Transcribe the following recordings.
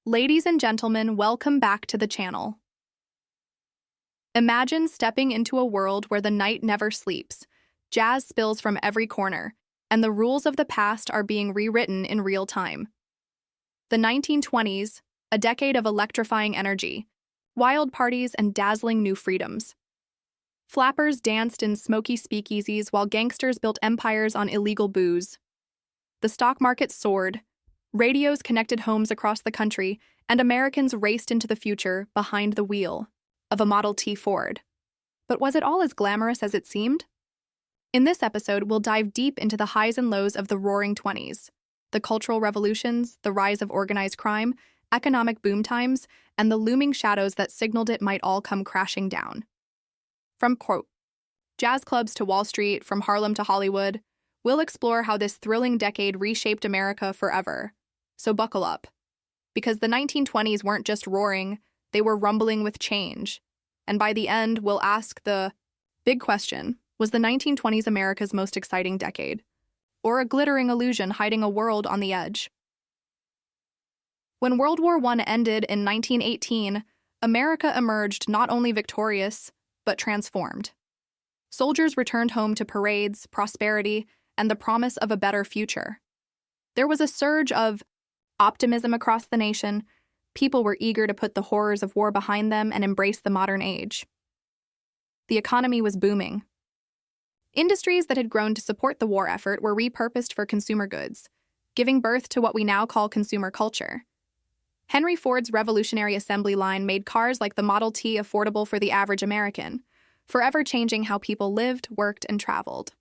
Ladies and gentlemen, welcome back to the channel. Imagine stepping into a world where the night never sleeps, jazz spills from every corner, and the rules of the past are being rewritten in real time. The 1920s, a decade of electrifying energy, wild parties and dazzling new freedoms. Flappers danced in smoky speakeasies while gangsters built empires on illegal booze. The stock market soared, radios connected homes across the country, and Americans raced into the future behind the wheel of a Model T Ford. But was it all as glamorous as it seemed? In this episode, we'll dive deep into the highs and lows of the Roaring Twenties, the cultural revolutions, the rise of organized crime, economic boom times, and the looming shadows that signaled it might all come crashing down. From, quote, jazz clubs to Wall Street, from Harlem to Hollywood, we'll explore how this thrilling decade reshaped America forever. So buckle up, because the 1920s weren't just roaring, they were rumbling with change. And by the end, we'll ask the big question, was the 1920s America's most exciting decade? Or a glittering illusion hiding a world on the edge? When World War I ended in 1918, America emerged not only victorious, but transformed. Soldiers returned home to parades, prosperity, and the promise of a better future. There was a surge of optimism across the nation. People were eager to put the horrors of war behind them and embrace the modern age. The economy was booming. Industries that had grown to support the war effort were repurposed for consumer goods, giving birth to what we now call consumer culture. Henry Ford's revolutionary assembly line made cars like the Model T affordable for the average American, forever changing how people lived, worked, and traveled.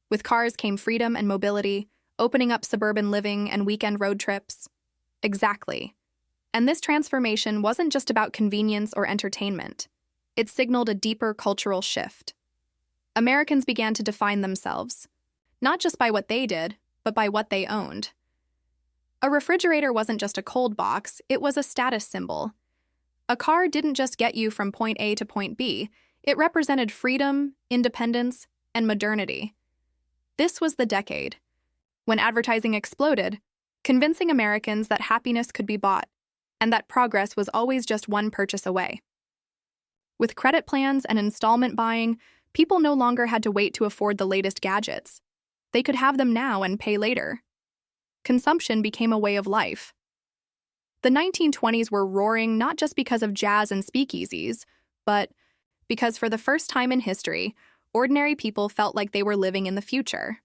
With cars came freedom and mobility, opening up suburban living and weekend road trips. Exactly. And this transformation wasn't just about convenience or entertainment. It signaled a deeper cultural shift. Americans began to define themselves, not just by what they did, but by what they owned. A refrigerator wasn't just a cold box, it was a status symbol. A car didn't just get you from point A to point B, it represented freedom, independence, and modernity. This was the decade when advertising exploded, convincing Americans that happiness could be bought and that progress was always just one purchase away. With credit plans and installment buying, people no longer had to wait to afford the latest gadgets. They could have them now and pay later. Consumption became a way of life. The 1920s were roaring not just because of jazz and speakeasies, but because for the first time in history, ordinary people felt like they were living in the future.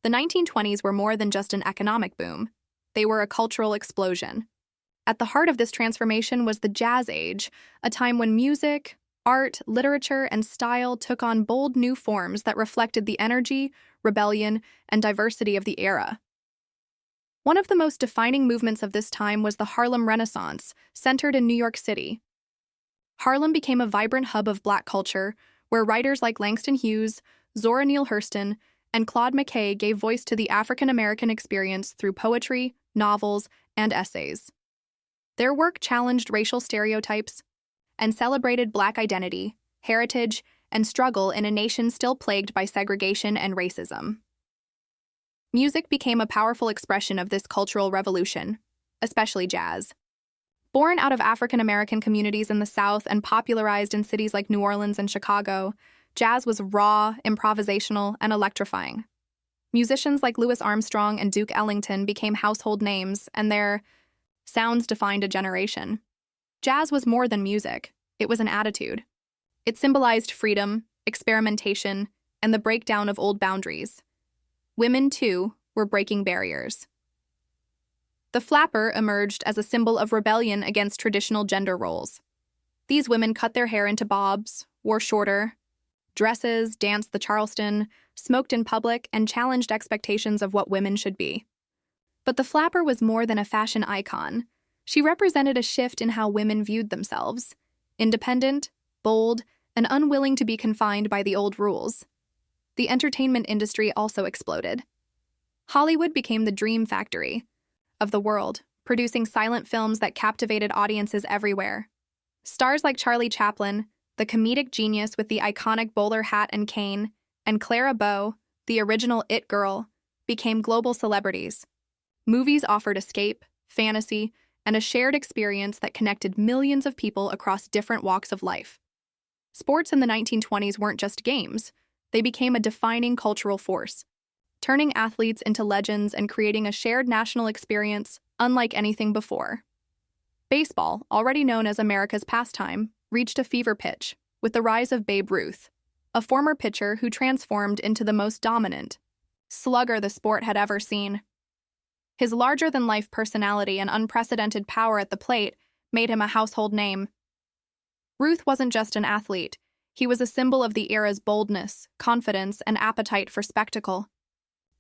The 1920s were more than just an economic boom. They were a cultural explosion. At the heart of this transformation was the Jazz Age, a time when music, art, literature, and style took on bold new forms that reflected the energy, rebellion, and diversity of the era. One of the most defining movements of this time was the Harlem Renaissance, centered in New York City. Harlem became a vibrant hub of Black culture, where writers like Langston Hughes, Zora Neale Hurston, and Claude McKay gave voice to the African-American experience through poetry, novels, and essays. Their work challenged racial stereotypes and celebrated Black identity, heritage, and struggle in a nation still plagued by segregation and racism. Music became a powerful expression of this cultural revolution, especially jazz. Born out of African-American communities in the South and popularized in cities like New Orleans and Chicago, jazz was raw, improvisational, and electrifying. Musicians like Louis Armstrong and Duke Ellington became household names, and their sounds defined a generation. Jazz was more than music. It was an attitude. It symbolized freedom, experimentation, and the breakdown of old boundaries. Women, too, were breaking barriers. The flapper emerged as a symbol of rebellion against traditional gender roles. These women cut their hair into bobs, wore shorter dresses, danced the Charleston, smoked in public, and challenged expectations of what women should be. But the flapper was more than a fashion icon. She represented a shift in how women viewed themselves: independent, bold, and unwilling to be confined by the old rules. The entertainment industry also exploded. Hollywood became the dream factory of the world, producing silent films that captivated audiences everywhere. Stars like Charlie Chaplin, the comedic genius with the iconic bowler hat and cane, and Clara Bow, the original It Girl, became global celebrities. Movies offered escape, fantasy, and a shared experience that connected millions of people across different walks of life. Sports in the 1920s weren't just games, they became a defining cultural force, turning athletes into legends and creating a shared national experience unlike anything before. Baseball, already known as America's pastime, reached a fever pitch with the rise of Babe Ruth, a former pitcher who transformed into the most dominant slugger the sport had ever seen. His larger-than-life personality and unprecedented power at the plate made him a household name. Ruth wasn't just an athlete. He was a symbol of the era's boldness, confidence, and appetite for spectacle.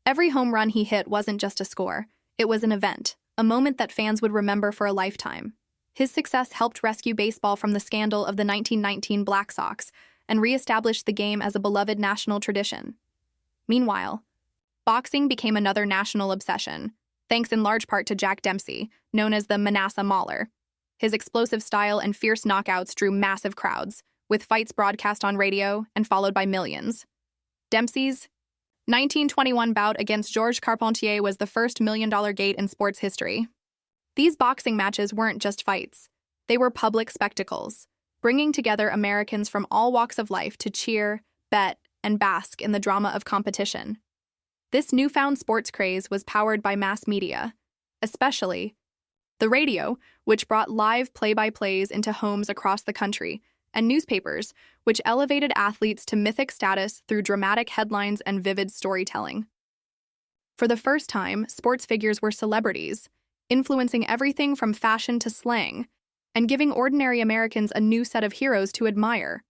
Every home run he hit wasn't just a score. It was an event, a moment that fans would remember for a lifetime. His success helped rescue baseball from the scandal of the 1919 Black Sox and re-establish the game as a beloved national tradition. Meanwhile, boxing became another national obsession, thanks in large part to Jack Dempsey, known as the Manasseh Mauler. His explosive style and fierce knockouts drew massive crowds, with fights broadcast on radio and followed by millions. Dempsey's 1921 bout against Georges Carpentier was the first million-dollar gate in sports history. These boxing matches weren't just fights. They were public spectacles, bringing together Americans from all walks of life to cheer, bet, and bask in the drama of competition. This newfound sports craze was powered by mass media, especially the radio, which brought live play-by-plays into homes across the country, and newspapers, which elevated athletes to mythic status through dramatic headlines and vivid storytelling. For the first time, sports figures were celebrities, influencing everything from fashion to slang, and giving ordinary Americans a new set of heroes to admire.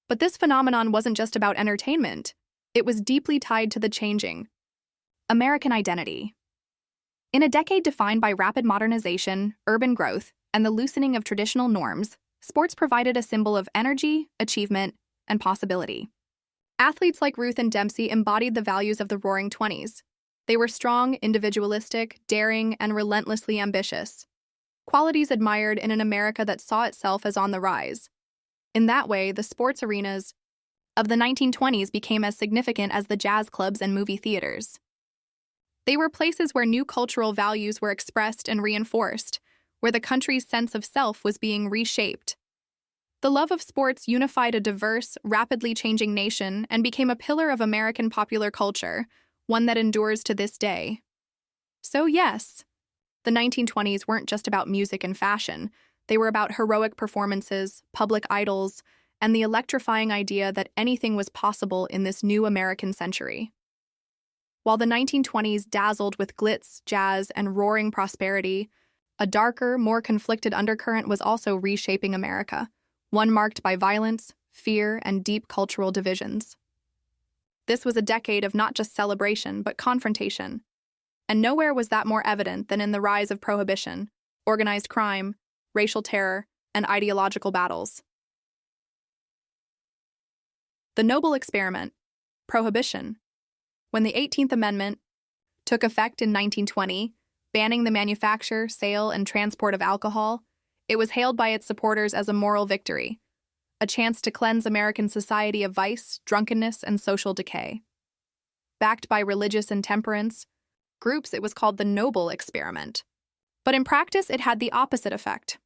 But this phenomenon wasn't just about entertainment. It was deeply tied to the changing American identity. In a decade defined by rapid modernization, urban growth, and the loosening of traditional norms, sports provided a symbol of energy, achievement, and possibility. Athletes like Ruth and Dempsey embodied the values of the Roaring Twenties. They were strong, individualistic, daring, and relentlessly ambitious, qualities admired in an America that saw itself as on the rise. In that way, the sports arenas of the 1920s became as significant as the jazz clubs and movie theaters. They were places where new cultural values were expressed and reinforced, where the country's sense of self was being reshaped. The love of sports unified a diverse, rapidly changing nation and became a pillar of American popular culture, one that endures to this day. So yes, the 1920s weren't just about music and fashion. They were about heroic performances, public idols, and the electrifying idea that anything was possible in this new American century. While the 1920s dazzled with glitz, jazz, and roaring prosperity, a darker, more conflicted undercurrent was also reshaping America, one marked by violence, fear, and deep cultural divisions. This was a decade of not just celebration, but confrontation. And nowhere was that more evident than in the rise of Prohibition, organized crime, racial terror, and ideological battles. The noble experiment, Prohibition, when the 18th Amendment took effect in 1920, banning the manufacture, sale, and transport of alcohol, it was hailed by its supporters as a moral victory, a chance to cleanse American society of vice, drunkenness, and social decay. Backed by religious intemperance groups, it was called the noble experiment. But in practice, it had the opposite effect.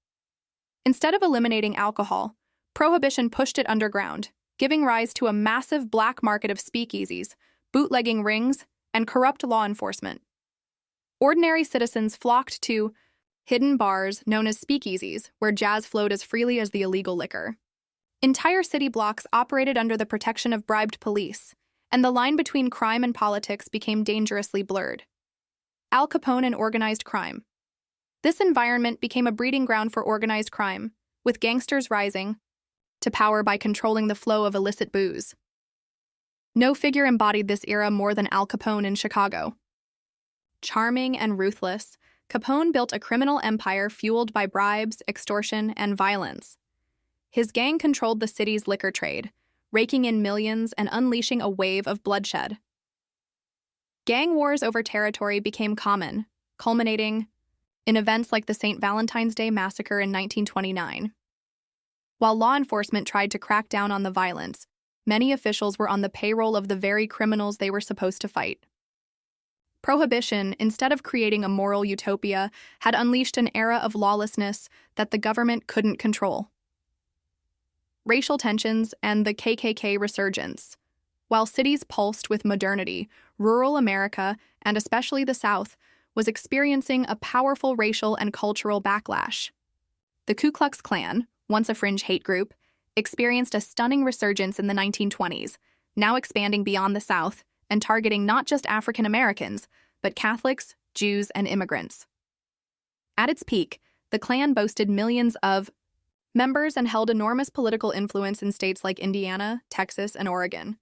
Instead of eliminating alcohol, Prohibition pushed it underground, giving rise to a massive black market of speakeasies, bootlegging rings, and corrupt law enforcement. Ordinary citizens flocked to hidden bars known as speakeasies, where jazz flowed as freely as the illegal liquor. Entire city blocks operated under the protection of bribed police, and the line between crime and politics became dangerously blurred. Al Capone and organized crime. This environment became a breeding ground for organized crime, with gangsters rising to power by controlling the flow of illicit booze. No figure embodied this era more than Al Capone in Chicago. Charming and ruthless, Capone built a criminal empire fueled by bribes, extortion, and violence. His gang controlled the city's liquor trade, raking in millions and unleashing a wave of bloodshed. Gang wars over territory became common, culminating in events like the St. Valentine's Day Massacre in 1929. While law enforcement tried to crack down on the violence, many officials were on the payroll of the very criminals they were supposed to fight. Prohibition, instead of creating a moral utopia, had unleashed an era of lawlessness that the government couldn't control. Racial tensions and the KKK resurgence. While cities pulsed with modernity, rural America, and especially the South, was experiencing a powerful racial and cultural backlash. The Ku Klux Klan, once a fringe hate group, experienced a stunning resurgence in the 1920s, now expanding beyond the South and targeting not just African Americans, but Catholics, Jews, and immigrants. At its peak, the Klan boasted millions of members and held enormous political influence in states like Indiana, Texas, and Oregon.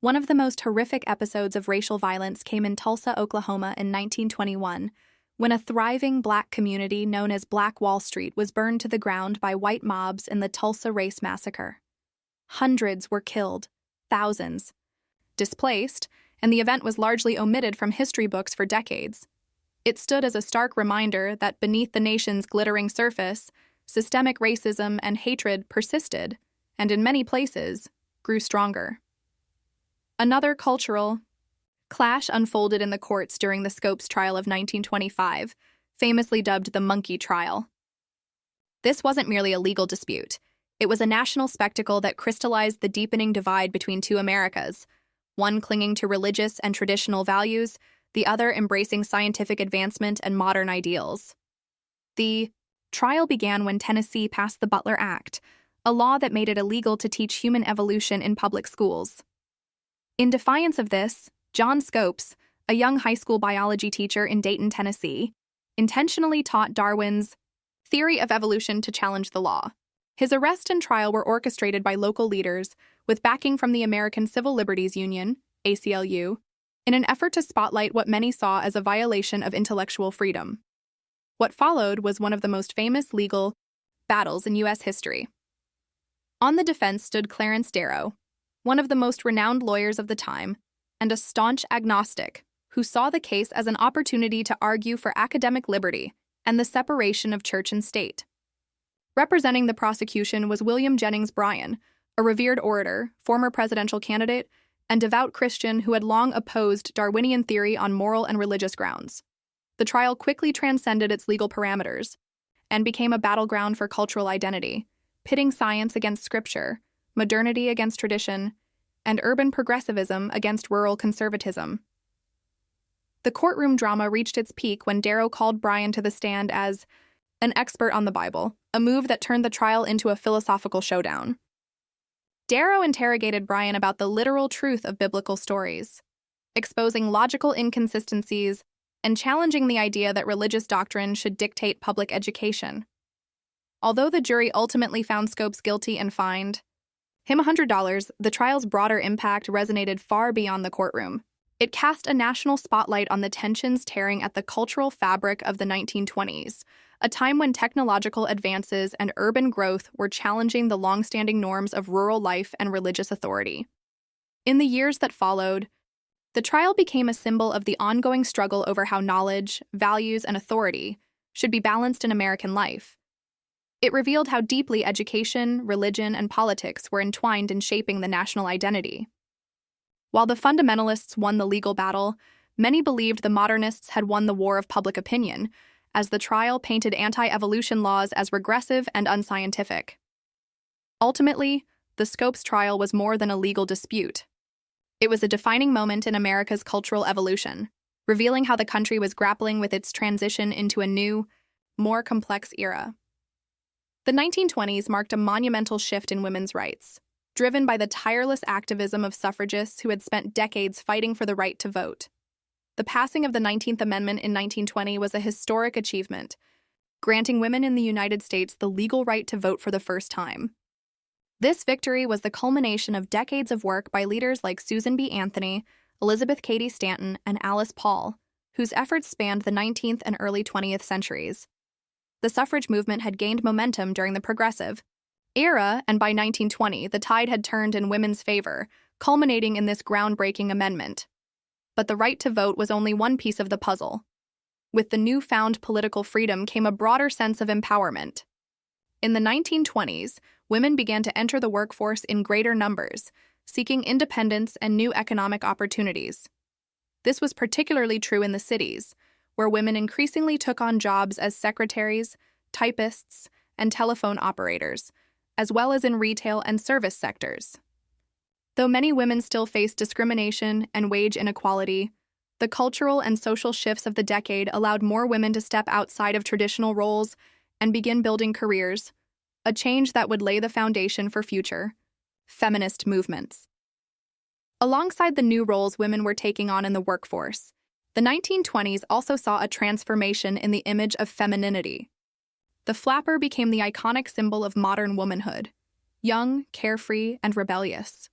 One of the most horrific episodes of racial violence came in Tulsa, Oklahoma in 1921, when a thriving Black community known as Black Wall Street was burned to the ground by white mobs in the Tulsa Race Massacre. Hundreds were killed, thousands displaced, and the event was largely omitted from history books for decades. It stood as a stark reminder that beneath the nation's glittering surface, systemic racism and hatred persisted, and in many places, grew stronger. Another cultural clash unfolded in the courts during the Scopes trial of 1925, famously dubbed the Monkey Trial. This wasn't merely a legal dispute. It was a national spectacle that crystallized the deepening divide between two Americas, one clinging to religious and traditional values, the other embracing scientific advancement and modern ideals. The trial began when Tennessee passed the Butler Act, a law that made it illegal to teach human evolution in public schools. In defiance of this, John Scopes, a young high school biology teacher in Dayton, Tennessee, intentionally taught Darwin's theory of evolution to challenge the law. His arrest and trial were orchestrated by local leaders, with backing from the American Civil Liberties Union, ACLU, in an effort to spotlight what many saw as a violation of intellectual freedom. What followed was one of the most famous legal battles in U.S. history. On the defense stood Clarence Darrow, one of the most renowned lawyers of the time, and a staunch agnostic who saw the case as an opportunity to argue for academic liberty and the separation of church and state. Representing the prosecution was William Jennings Bryan, a revered orator, former presidential candidate, and devout Christian who had long opposed Darwinian theory on moral and religious grounds. The trial quickly transcended its legal parameters and became a battleground for cultural identity, pitting science against scripture, modernity against tradition, and urban progressivism against rural conservatism. The courtroom drama reached its peak when Darrow called Bryan to the stand as an expert on the Bible, a move that turned the trial into a philosophical showdown. Darrow interrogated Bryan about the literal truth of biblical stories, exposing logical inconsistencies and challenging the idea that religious doctrine should dictate public education. Although the jury ultimately found Scopes guilty and fined him $100, the trial's broader impact resonated far beyond the courtroom. It cast a national spotlight on the tensions tearing at the cultural fabric of the 1920s, a time when technological advances and urban growth were challenging the long-standing norms of rural life and religious authority. In the years that followed, the trial became a symbol of the ongoing struggle over how knowledge, values, and authority should be balanced in American life. It revealed how deeply education, religion, and politics were entwined in shaping the national identity. While the fundamentalists won the legal battle, many believed the modernists had won the war of public opinion, as the trial painted anti-evolution laws as regressive and unscientific. Ultimately, the Scopes trial was more than a legal dispute. It was a defining moment in America's cultural evolution, revealing how the country was grappling with its transition into a new, more complex era. The 1920s marked a monumental shift in women's rights, driven by the tireless activism of suffragists who had spent decades fighting for the right to vote. The passing of the 19th Amendment in 1920 was a historic achievement, granting women in the United States the legal right to vote for the first time. This victory was the culmination of decades of work by leaders like Susan B. Anthony, Elizabeth Cady Stanton, and Alice Paul, whose efforts spanned the 19th and early 20th centuries. The suffrage movement had gained momentum during the Progressive era, and by 1920, the tide had turned in women's favor, culminating in this groundbreaking amendment. But the right to vote was only one piece of the puzzle. With the newfound political freedom came a broader sense of empowerment. In the 1920s, women began to enter the workforce in greater numbers, seeking independence and new economic opportunities. This was particularly true in the cities, where women increasingly took on jobs as secretaries, typists, and telephone operators, as well as in retail and service sectors. Though many women still face discrimination and wage inequality, the cultural and social shifts of the decade allowed more women to step outside of traditional roles and begin building careers, a change that would lay the foundation for future feminist movements. Alongside the new roles women were taking on in the workforce, the 1920s also saw a transformation in the image of femininity. The flapper became the iconic symbol of modern womanhood, young, carefree, and rebellious.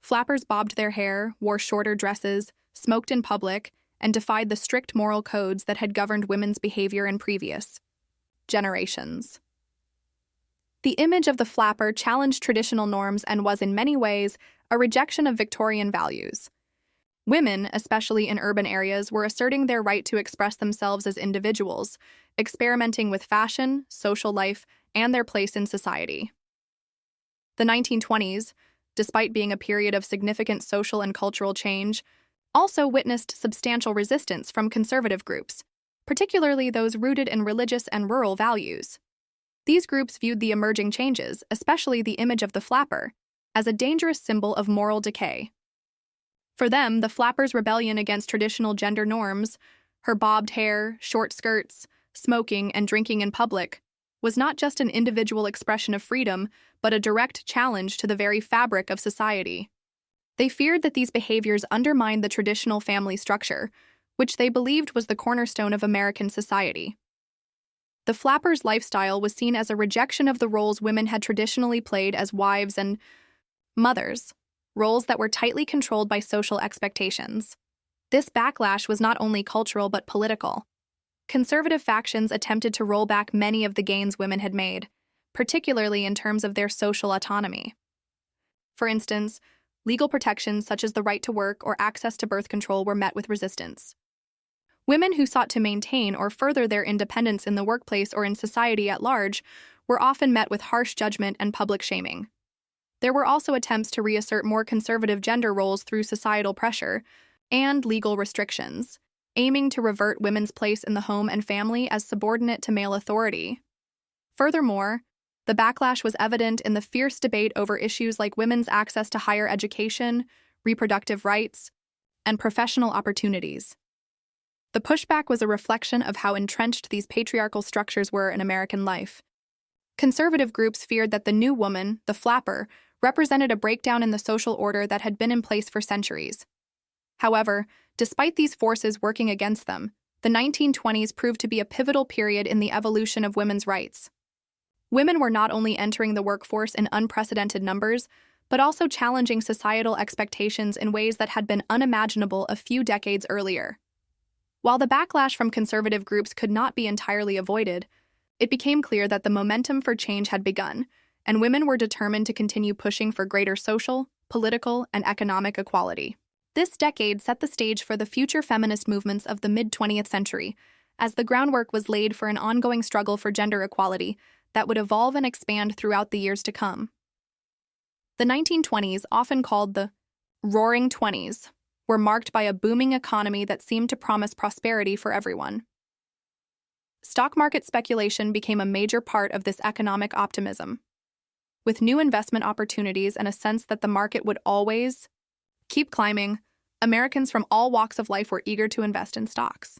Flappers bobbed their hair, wore shorter dresses, smoked in public, and defied the strict moral codes that had governed women's behavior in previous generations. The image of the flapper challenged traditional norms and was in many ways a rejection of Victorian values. Women, especially in urban areas, were asserting their right to express themselves as individuals, experimenting with fashion, social life, and their place in society. The 1920s, despite being a period of significant social and cultural change, also witnessed substantial resistance from conservative groups, particularly those rooted in religious and rural values. These groups viewed the emerging changes, especially the image of the flapper, as a dangerous symbol of moral decay. For them, the flapper's rebellion against traditional gender norms, her bobbed hair, short skirts, smoking, and drinking in public, was not just an individual expression of freedom, but a direct challenge to the very fabric of society. They feared that these behaviors undermined the traditional family structure, which they believed was the cornerstone of American society. The flapper's lifestyle was seen as a rejection of the roles women had traditionally played as wives and mothers, roles that were tightly controlled by social expectations. This backlash was not only cultural but political. Conservative factions attempted to roll back many of the gains women had made, particularly in terms of their social autonomy. For instance, legal protections such as the right to work or access to birth control were met with resistance. Women who sought to maintain or further their independence in the workplace or in society at large were often met with harsh judgment and public shaming. There were also attempts to reassert more conservative gender roles through societal pressure and legal restrictions, aiming to revert women's place in the home and family as subordinate to male authority. Furthermore, the backlash was evident in the fierce debate over issues like women's access to higher education, reproductive rights, and professional opportunities. The pushback was a reflection of how entrenched these patriarchal structures were in American life. Conservative groups feared that the new woman, the flapper, represented a breakdown in the social order that had been in place for centuries. However, despite these forces working against them, the 1920s proved to be a pivotal period in the evolution of women's rights. Women were not only entering the workforce in unprecedented numbers, but also challenging societal expectations in ways that had been unimaginable a few decades earlier. While the backlash from conservative groups could not be entirely avoided, it became clear that the momentum for change had begun, and women were determined to continue pushing for greater social, political, and economic equality. This decade set the stage for the future feminist movements of the mid-20th century, as the groundwork was laid for an ongoing struggle for gender equality that would evolve and expand throughout the years to come. The 1920s, often called the Roaring Twenties, were marked by a booming economy that seemed to promise prosperity for everyone. Stock market speculation became a major part of this economic optimism. With new investment opportunities and a sense that the market would always keep climbing, Americans from all walks of life were eager to invest in stocks.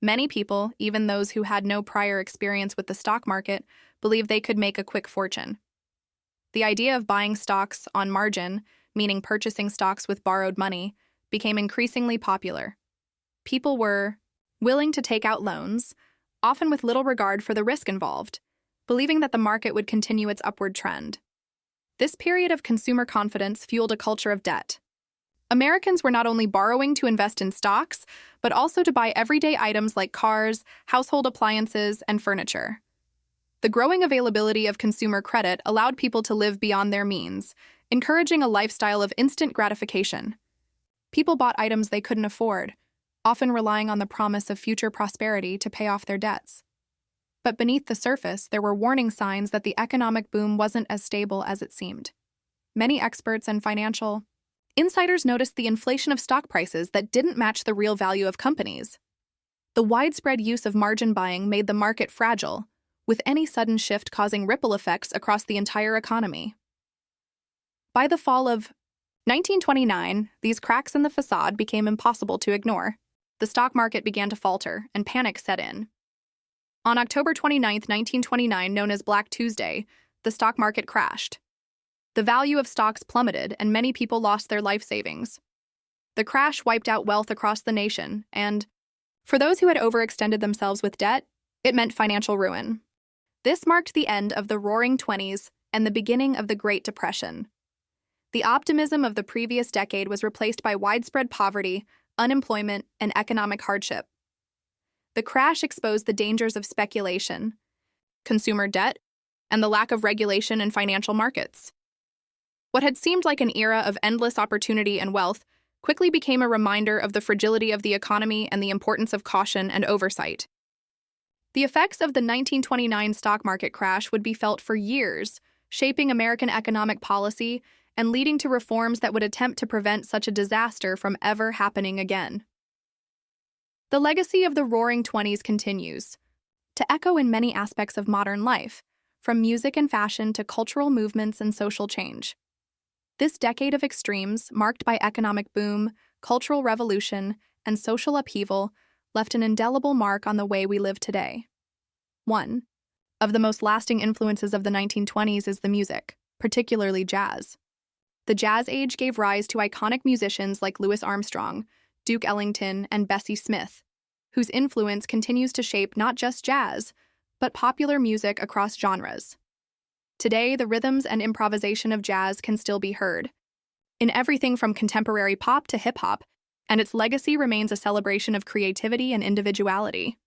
Many people, even those who had no prior experience with the stock market, believed they could make a quick fortune. The idea of buying stocks on margin, meaning purchasing stocks with borrowed money, became increasingly popular. People were willing to take out loans, often with little regard for the risk involved, believing that the market would continue its upward trend. This period of consumer confidence fueled a culture of debt. Americans were not only borrowing to invest in stocks, but also to buy everyday items like cars, household appliances, and furniture. The growing availability of consumer credit allowed people to live beyond their means, encouraging a lifestyle of instant gratification. People bought items they couldn't afford, often relying on the promise of future prosperity to pay off their debts. But beneath the surface, there were warning signs that the economic boom wasn't as stable as it seemed. Many experts and financial Insiders noticed the inflation of stock prices that didn't match the real value of companies. The widespread use of margin buying made the market fragile, with any sudden shift causing ripple effects across the entire economy. By the fall of 1929, these cracks in the facade became impossible to ignore. The stock market began to falter, and panic set in. On October 29, 1929, known as Black Tuesday, the stock market crashed. The value of stocks plummeted, and many people lost their life savings. The crash wiped out wealth across the nation, and, for those who had overextended themselves with debt, it meant financial ruin. This marked the end of the Roaring Twenties and the beginning of the Great Depression. The optimism of the previous decade was replaced by widespread poverty, unemployment, and economic hardship. The crash exposed the dangers of speculation, consumer debt, and the lack of regulation in financial markets. What had seemed like an era of endless opportunity and wealth quickly became a reminder of the fragility of the economy and the importance of caution and oversight. The effects of the 1929 stock market crash would be felt for years, shaping American economic policy and leading to reforms that would attempt to prevent such a disaster from ever happening again. The legacy of the Roaring Twenties continues to echo in many aspects of modern life, from music and fashion to cultural movements and social change. This decade of extremes, marked by economic boom, cultural revolution, and social upheaval, left an indelible mark on the way we live today. One of the most lasting influences of the 1920s is the music, particularly jazz. The Jazz Age gave rise to iconic musicians like Louis Armstrong, Duke Ellington, and Bessie Smith, whose influence continues to shape not just jazz, but popular music across genres. Today, the rhythms and improvisation of jazz can still be heard in everything from contemporary pop to hip-hop, and its legacy remains a celebration of creativity and individuality.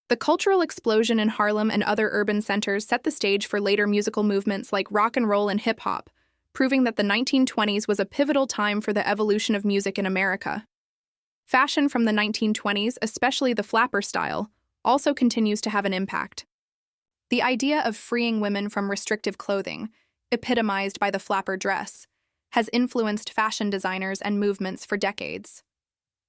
The cultural explosion in Harlem and other urban centers set the stage for later musical movements like rock and roll and hip-hop, proving that the 1920s was a pivotal time for the evolution of music in America. Fashion from the 1920s, especially the flapper style, also continues to have an impact. The idea of freeing women from restrictive clothing, epitomized by the flapper dress, has influenced fashion designers and movements for decades.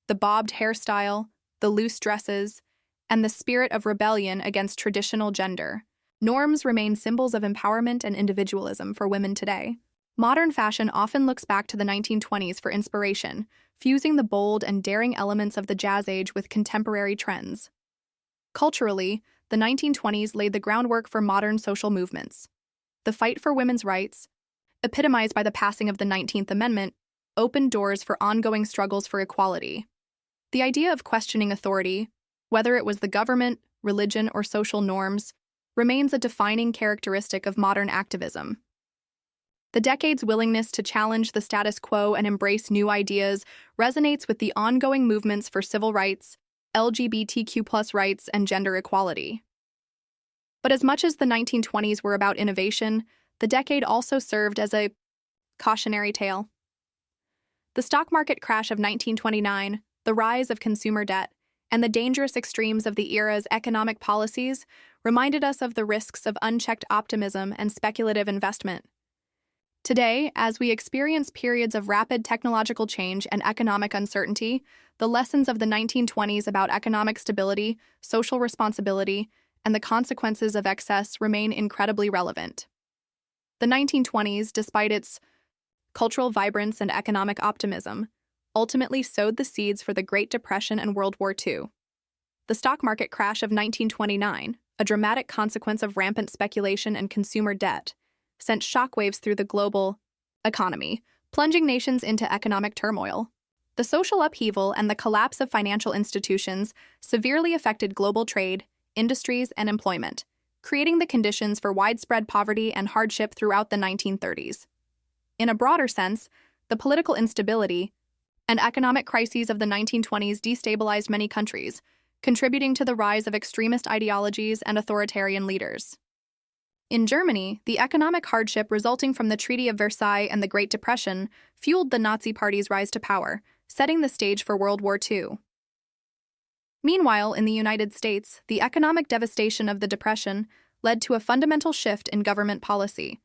The bobbed hairstyle, the loose dresses, and the spirit of rebellion against traditional gender norms remain symbols of empowerment and individualism for women today. Modern fashion often looks back to the 1920s for inspiration, fusing the bold and daring elements of the Jazz Age with contemporary trends. Culturally, the 1920s laid the groundwork for modern social movements. The fight for women's rights, epitomized by the passing of the 19th Amendment, opened doors for ongoing struggles for equality. The idea of questioning authority, whether it was the government, religion, or social norms, remains a defining characteristic of modern activism. The decade's willingness to challenge the status quo and embrace new ideas resonates with the ongoing movements for civil rights, LGBTQ+ rights, and gender equality. But as much as the 1920s were about innovation, the decade also served as a cautionary tale. The stock market crash of 1929, the rise of consumer debt, and the dangerous extremes of the era's economic policies reminded us of the risks of unchecked optimism and speculative investment. Today, as we experience periods of rapid technological change and economic uncertainty, the lessons of the 1920s about economic stability, social responsibility, and the consequences of excess remain incredibly relevant. The 1920s, despite its cultural vibrance and economic optimism, ultimately sowed the seeds for the Great Depression and World War II. The stock market crash of 1929, a dramatic consequence of rampant speculation and consumer debt, sent shockwaves through the global economy, plunging nations into economic turmoil. The social upheaval and the collapse of financial institutions severely affected global trade, industries, and employment, creating the conditions for widespread poverty and hardship throughout the 1930s. In a broader sense, the political instability and economic crises of the 1920s destabilized many countries, contributing to the rise of extremist ideologies and authoritarian leaders. In Germany, the economic hardship resulting from the Treaty of Versailles and the Great Depression fueled the Nazi Party's rise to power, setting the stage for World War II. Meanwhile, in the United States, the economic devastation of the Depression led to a fundamental shift in government policy.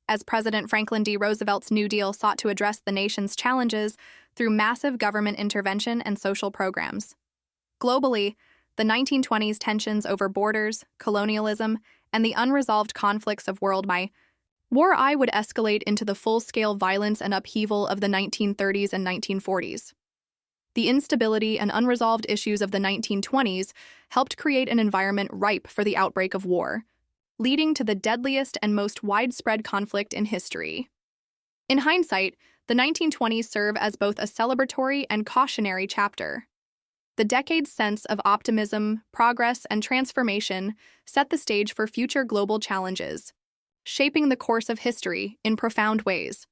as President Franklin D. Roosevelt's New Deal sought to address the nation's challenges through massive government intervention and social programs. Globally, the 1920s tensions over borders, colonialism, and the unresolved conflicts of world War I would escalate into the full-scale violence and upheaval of the 1930s and 1940s. The instability and unresolved issues of the 1920s helped create an environment ripe for the outbreak of war, leading to the deadliest and most widespread conflict in history. In hindsight, the 1920s serve as both a celebratory and cautionary chapter. The decade's sense of optimism, progress, and transformation set the stage for future global challenges, shaping the course of history in profound ways.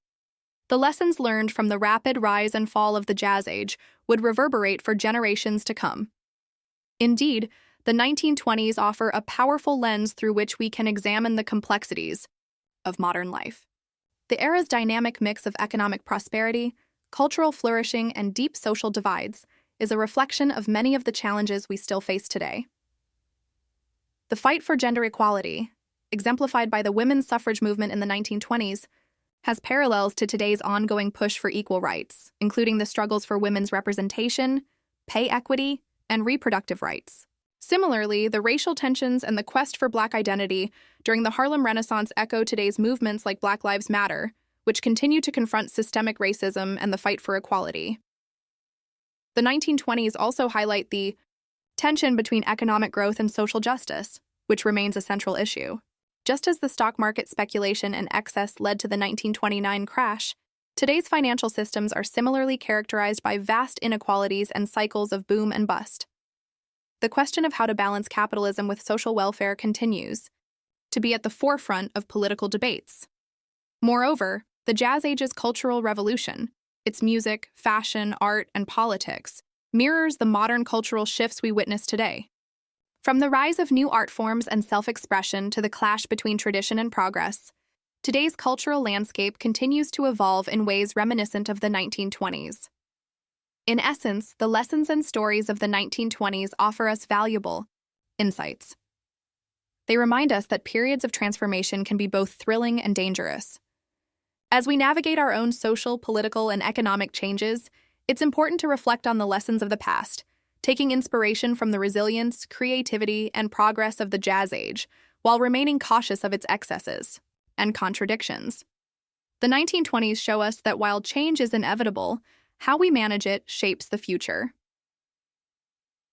The lessons learned from the rapid rise and fall of the Jazz Age would reverberate for generations to come. Indeed, the 1920s offer a powerful lens through which we can examine the complexities of modern life. The era's dynamic mix of economic prosperity, cultural flourishing, and deep social divides is a reflection of many of the challenges we still face today. The fight for gender equality, exemplified by the women's suffrage movement in the 1920s, has parallels to today's ongoing push for equal rights, including the struggles for women's representation, pay equity, and reproductive rights. Similarly, the racial tensions and the quest for Black identity during the Harlem Renaissance echo today's movements like Black Lives Matter, which continue to confront systemic racism and the fight for equality. The 1920s also highlight the tension between economic growth and social justice, which remains a central issue. Just as the stock market speculation and excess led to the 1929 crash, today's financial systems are similarly characterized by vast inequalities and cycles of boom and bust. The question of how to balance capitalism with social welfare continues to be at the forefront of political debates. Moreover, the Jazz Age's cultural revolution, its music, fashion, art, and politics, mirrors the modern cultural shifts we witness today. From the rise of new art forms and self-expression to the clash between tradition and progress, today's cultural landscape continues to evolve in ways reminiscent of the 1920s. In essence, the lessons and stories of the 1920s offer us valuable insights. They remind us that periods of transformation can be both thrilling and dangerous. As we navigate our own social, political, and economic changes, it's important to reflect on the lessons of the past, taking inspiration from the resilience, creativity, and progress of the Jazz Age, while remaining cautious of its excesses and contradictions. The 1920s show us that while change is inevitable, how we manage it shapes the future.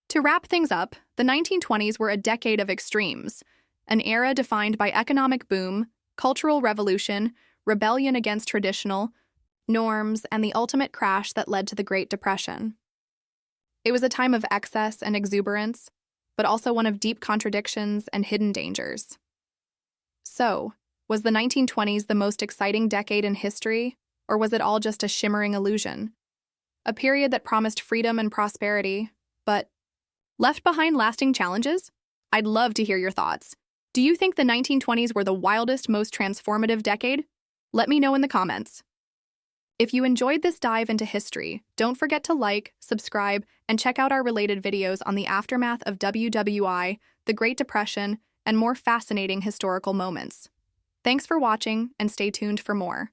To wrap things up, the 1920s were a decade of extremes, an era defined by economic boom, cultural revolution, rebellion against traditional norms, and the ultimate crash that led to the Great Depression. It was a time of excess and exuberance, but also one of deep contradictions and hidden dangers. So, was the 1920s the most exciting decade in history, or was it all just a shimmering illusion? A period that promised freedom and prosperity, but left behind lasting challenges? I'd love to hear your thoughts. Do you think the 1920s were the wildest, most transformative decade? Let me know in the comments. If you enjoyed this dive into history, don't forget to like, subscribe, and check out our related videos on the aftermath of WWI, the Great Depression, and more fascinating historical moments. Thanks for watching, and stay tuned for more.